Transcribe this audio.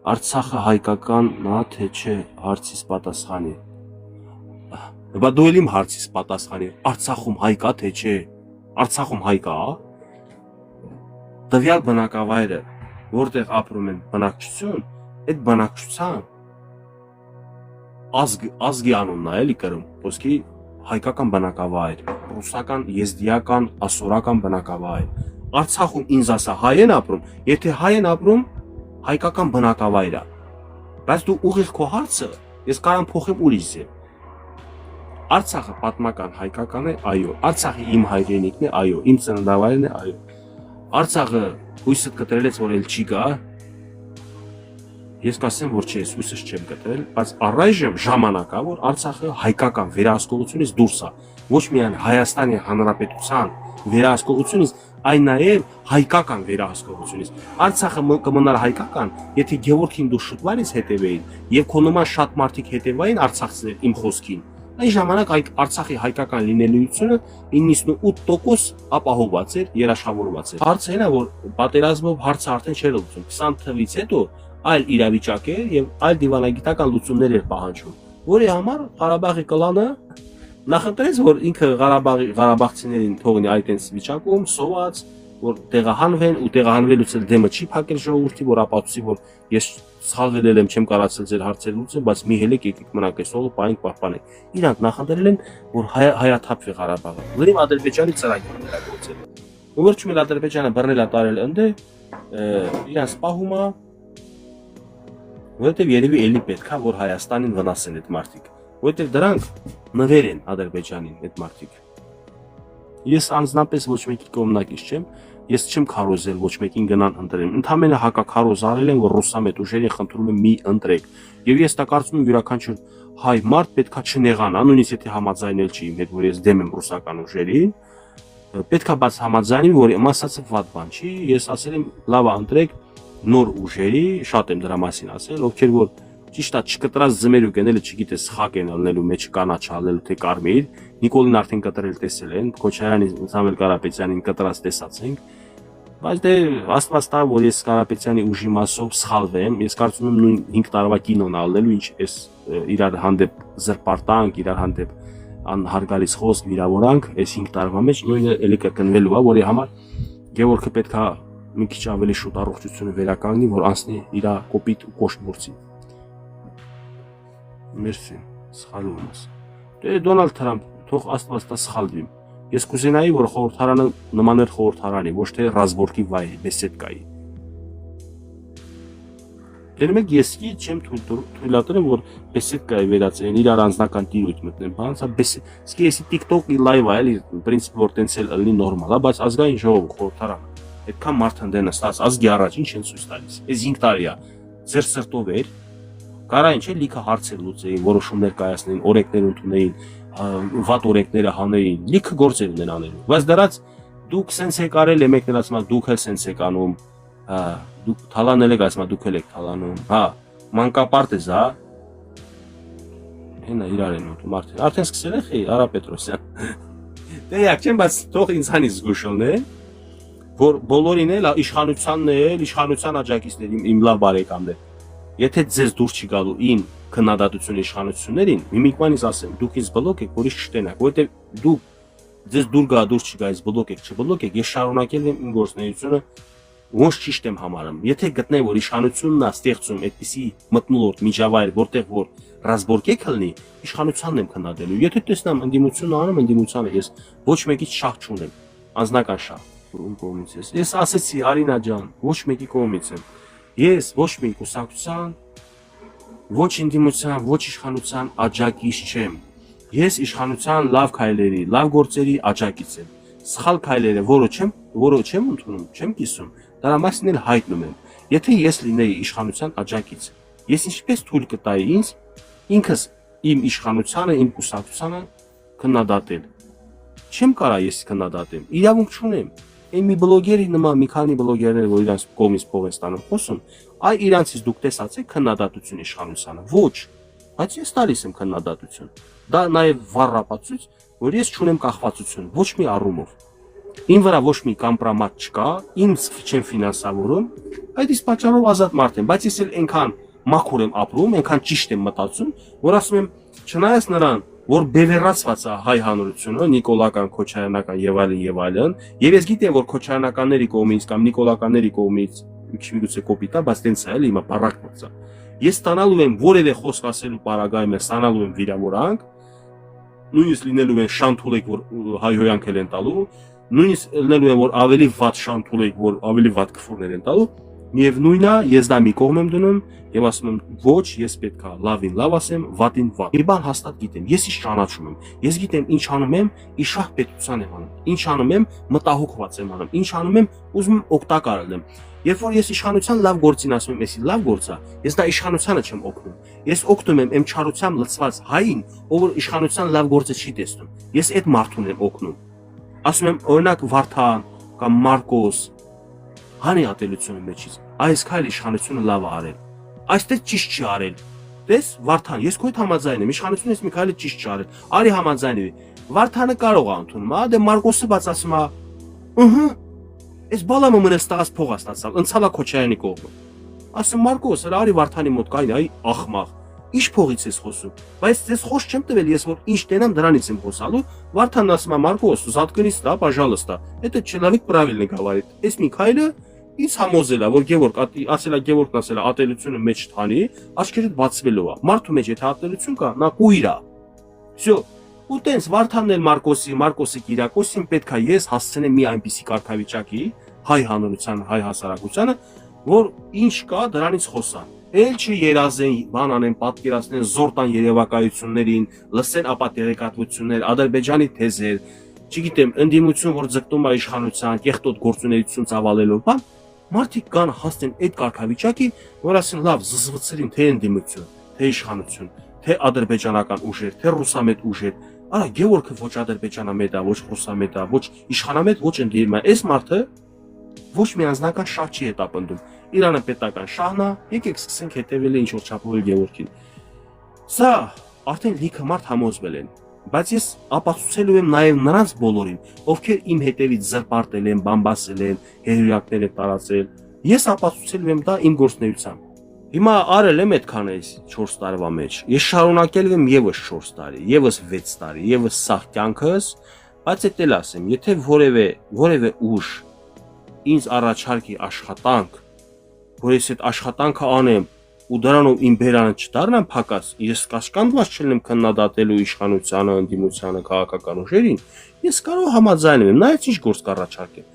Արցախը հայկական նա թե չէ հարցիս պատասխանի։ Բա դու էլ իմ հարցիս պատասխանի։ Արցախում հայ կա թե չէ։ Արցախում հայ կա։ Տվյալ բնակավայրը, որտեղ ապրում են բնակչություն, այդ բնակչության ազգի անունն է էլի կրում, ոսկի հայկական բնակավայր, ռուսական, եզդիական, ասորական բնակավայր։ Արցախում ինձ ասա հայ են ապրում, եթե հայ են ապրում, հայկական բնակավայր է։ Բայց դու ուղիղ քո հարցը, ես կարամ փոխեմ ուրիշ ձև։ Արցախը պատմական հայկական է, այո։ Արցախը իմ հայրենիքն է, այո։ Իմ ծննդավայրն է, այո։ Արցախը հույսդ կտրելեց, որ էլ չի գա։ Ես կասեմ, որ չէ, ես հույսս չեմ կտրել, բայց առայժմ ժամանակ է, որ Արցախը հայկական վերահսկողությունից դուրս է։ Ոչ միայն Հայաստանի Հանրապետության վերահսկողությունից, այլ նաև հայկական վերահսկողությունից։ Արցախը կմնար հայկական, եթե Գևորգին դու շուտվար ես հետևեին, եւ քո նման շատ մարդիկ հետևային արցախցիներ իմ խոսքին։ Այն ժամանակ Արցախի հայկական լինելիությունը 98% ապահովված էր, երաշխավորված էր։ Հարցը այն է, որ պատերազմով հարցը արդեն չէր լուծում։ 20 թվականից հետո այլ իրավիճակ էր եւ այլ դիվանագիտական լուծումներ էր պահանջում, որի համար Ղարաբաղի կլանը նախընտրեց, որ ինքը Ղարաբաղցիներին թողնի այդպես վիճակում, սոված, որ տեղահանվեն ու տեղահանվելուց էլ դեմը չի փակել ժողովրդի, որ ապացուցի, որ ես սխալվել եմ, չեմ կարողացել ձեր հարցերը լուծել, բայց մի հելեք եկեք մնաք այսօղը պահենք պահպանենք։ Իրանք նախընտրել են, որ հայաթափվի Ղարաբաղը։ Լրիվ Ադրբեջանի ծրագիրը ներկայացել։ Ու վերջում էլ Ադրբեջանը բռնել է տարել ընդե, իրանց պահում է, որովհետև երևի էլի պետք է, որ Հայաստանին վնասեն այդ մարդիկ, որովհետև դրանք նվեր են Ադրբեջանին այդ մարդիկ։ Ես անձնապես ոչ մեկի կողմնակից չեմ, ես չեմ քարոզել ոչ մեկին գնան ընտրեն։ Ընդհանրապես հակաքարոզ արել են, որ ռուսամետ ուժերին խնդրում են մի ընտրեք։ Եվ ես դա կարծում եմ յուրաքանչյուր հայ մարդ պետքա չնեղանա, նույնիսկ եթե համաձայնել չի իմ հետ, որ ես դեմ եմ ռուսական ուժերին, պետքա բաց համաձայնի, որ իմ ասածը վատ բան չի, ես ասել եմ լավ ընտրեք նոր ուժերի, շատ եմ դրա մասին ասել, ովքեր որ ճիշտ է չկտրած ձմերուկ են, էլի չգիտես սխակ են ալնելու, մեջ կանաչ ալնելու, թե կարմիր, Նիկոլին արդեն կտրել տեսել են, Քոչարյանի, Սամվել Կարապետյանին կտրած տեսած ենք, բայց դե աստված տա, որ ես Կարապետյանի ուժի մասով սխալվեմ, ես կարծում եմ նույն 5 տարվա կինոն ալնելու, ինչ ես իրար հանդեպ զրպարտանք, իրար հանդեպ անհարգալից խոսք վիրավորանք, այս 5 տարվա մեջ նույնը էլի կրկնվելու է, որի համար Գևորգը պետքա մի քիչ ավելի շուտ առողջությունը վերականգնի, որ անցնի իր կոպիտ ու կոշտ գործին։ Մերսի, սխալվում ես։ Դե Դոնալդ Թրամփ, թող աստված տա սխալվի։ Ես կուզենայի, որ խորհրդարանը նմաներ խորհրդարանի, ոչ թե ռազբորկի վայրի, բեսեդկայի։ Դերմեկ ես չեմ թույլատրեմ, որ բեսեդկայի վերածեն, իրար անձնական տիրույթ մտնեն, բանց է բեսեդ։ Իսկ եսի TikTok-ի լայվ է, էլի, պրինցիպ որ տենց էլ լինի նորմալ, բայց ազգային ժողովը խորհրդարանը այդքան մարդ հնդեն ստաց ազգի առաջ ինչ են ցույց տալիս։ Այս 5 տարի է ձեր սրտով էր, կարա ինչ է լիքը հարցեր լուծեին, որոշումներ կայացնեին, օրենքներ ընդունեին, վատ օրենքները հանեին, լիքը գործեր ունեն անելու։ Բայց դրանց դուք սենց եք արել, մեկն ասում է դուք էլ սենց եք անում, դուք թալանել եք, ասում է դուք էլ եք թալանում, մանկապարտ ես, հենա իրար են ուտում արդեն։ Արդեն սկսել եք Արա Պետրոսյան։ Դե յակ չեմ, բայց թող ինձանից զգուշն է, որ բոլորին էլ իշխանությանն էլ, իշխանության աջակիցներին իմ լավ բարեկամներ։ Եթե ձեզ դուր չի գալու իմ քննադատություն իշխանություններին, միմիկմանից ասեմ, դուք ինձ բլոկ եք, որ իշ չտենաք, որովհետև դուք ձեզ դուր գա դուր չի գա, ինձ բլոկ եք, չբլոկ եք, ես շարունակել եմ իմ գործունեությունը, ոնց ճիշտ եմ համարում։ Եթե գտնեմ, որ իշխանությունն է ստեղծում այդպիսի մթնոլորտ միջավայր, որտեղ որ ռազբորկեք հլնի, իշխանությանն եմ քննադելու։ Եթե տեսնամ ընդդիմությունը անում, ընդդիմությանը ես ոչ մեկից շահ չունեմ, անձնական շահ։ Ում կողմից ես։ Ես ասեցի Արինա ջան, ոչ մեկի կողմից եմ։ Ես ոչ մի կուսակցության, ոչ ընդդիմության, ոչ իշխանության աջակից չեմ։ Ես իշխանության լավ քայլերի, լավ գործերի աջակից եմ։ Սխալ քայլերը, որը չեմ ընդունում, չեմ կիսում, դրա մասին էլ հայտնում եմ։ Եթե ես լինեի իշխանության աջակից, ես ինչպես թույլ կտայի ինքս իմ իշխանությանը, իմ կուսակցությանը քննադատել։ Չեմ կարա ես քննադատեմ, իրավունք չունեմ։ Այն մի բլոգերի նման մի քանի բլոգերներ, որ իրանց կողմից փող են ստանում խոսում, այ իրանցից դուք տեսացեք քննադատություն իշխանությանը։ Ոչ, բայց ես տալիս եմ քննադատություն։ Դա նաև վառ ապացույց, որ ես չունեմ կախվածություն ոչ մի առումով։ Ին վրա ոչ մի կամպրոմատ չկա, ինձ չեն ֆինանսավորում, այդ իսկ պատճառով ազատ մարդ եմ, բայց ես էլ այնքան մաքուր եմ ապրում, այնքան ճիշտ եմ մտածում, որ ասում եմ, չնայած նրան, որ բևեռացված է հայ հանրությունը, նիկոլական, քոչարյանական եւ այլն, եւ ես գիտեմ, որ քոչարյանականների կողմից կամ նիկոլականների կողմից միգուցե կոպիտ է, բայց տենց է, էլի հիմա բառակն է։ Ես ստանալու եմ որևէ խոսք ասելու պարագայում, ստանալու եմ վիրավորանք, նույնիսկ լինելու են շանթուլեք, որ հայհոյանք են տալու, նույնիսկ լինելու են, որ ավելի վատ շանթուլեք, որ ավելի վատ քֆուրներ են տալու, միևնույնն է, ես դա մի կողմ եմ դնում եւ ասում եմ, ոչ, ես պետք է լավին լավ ասեմ, վատին վատ։ Մի բան հաստատ գիտեմ, ես ինչ ճանաչում եմ, ես գիտեմ ինչ անում եմ, իշահ պետության եմ անում, ինչ անում եմ, մտահոգված եմ անում, ինչ անում եմ, ուզում եմ օգտակար լինեմ։ Երբ որ ես իշխանության լավ գործին ասում եմ, էսի լավ գործ է, ես դա իշխանությանը չեմ օգնում։ Ես օգնում եմ այն չարությամբ լցված հային, ով որ իշխանության լավ գործը չի տեսնում։ Ես այդ մարդուն եմ օգնում։ Ասում եմ, օրինակ Վարդան կամ Մարկոս հանի ատելությունը մեջից։ Այս քայլ իշխանությունը լավ է արել։ Այստեղ ճիշտ չի արել։ Տես Վարդան, ես քո հետ համաձայն եմ, իշխանությունը այս մի քայլը ճիշտ չի արել։ Արի համաձայնվի։ Վարդանը կարող է ընդունում, դե Մարկոսը բաց ասում է, ըհը Այս բալամը մնաց տղաս փող ստացավ, ընցալա Քոչարյանի կողմը։ Ասում Մարկոս, հələ արի Վարդանի մոտ կային, այ ախմախ։ Ինչ փողից ես խոսում։ Բայց ես խոս չեմ տվել, ես որ ինչ տենամ դրանից եմ խոսալու։ Վարդանն ասում է Մարկոս, заткнись, да, пожалуйста. Это человек правильно говорит։ Այս մի քայլը ինձ համոզել է, որ Գևորգ ասել է Գևորգն ասել է ատելությունը մեջ թանի, աչքերդ բացվելու է։ Մարդու մեջ եթե ատելություն կա, նա կույր է։ Всё։ Ու տենց Վարդանն էլ Մարկոսի Կիրակոսին պետք է ես հասցնեմ մի այնպիսի կարգավիճակի հայ հանրության, հայ հասարակությանը, որ ինչ կա դրանից խոսան։ Էլ չի երազեն, բան անեն, պատկերացնեն զորտան երևակայություններին, լսեն ապատեղեկատվություններ, Ադրբեջանի թեզեր, չգիտեմ, ընդդիմություն, որ ձգտում է իշխանության, կեղտոտ գործունեություն ծավալելով, բան, մարդիկ կան հասնեն այդ կարգավիճակի, որ ասեն լավ, զզվցրին թե ընդդիմություն, թե իշխանություն, թե ադրբեջանական ուժեր, թե ռուսամետ ուժեր, արա Գևորգը ոչ ադրբեջանամետ է, ոչ ռուսամետ է, ոչ իշխանամետ, ոչ ընդդիմություն, այս մարդը ոչ մի անձնական շահ չի հետապնդում։ Իրանը պետական շահն է, եկեք սկսենք հետևել ինչ որ չափով Գևորգին։ Սա արդեն լիքը մարդ համոզվել են, բայց ես ապացուցելու եմ նաև նրանց բոլորին, ովքեր իմ հետևից զրպարտել են, բամբասել են, հերյուրակներ են տարածել։ Ես ապացուցելու եմ դա իմ գործունեությամբ։ Հիմա արել եմ այդքան էս 4 տարվա մեջ։ Ես շարունակել եմ եւս 4 տարի, եւս 6 տարի, եւս սաղ կյանքս, բայց էդ էլ ասեմ, եթե որևէ ուժ ինձ առաջարկի աշխատանք, որ ես այդ աշխատանքը անեմ ու դրանով իմ բերանը չդառնամ փակած, ես կաշկանդված չլինեմ քննադատելու իշխանությանը, ընդդիմությանը, քաղաքական ուժերին, ես կարող համաձայնեմ, նայած ինչ գործ կառաջարկեմ։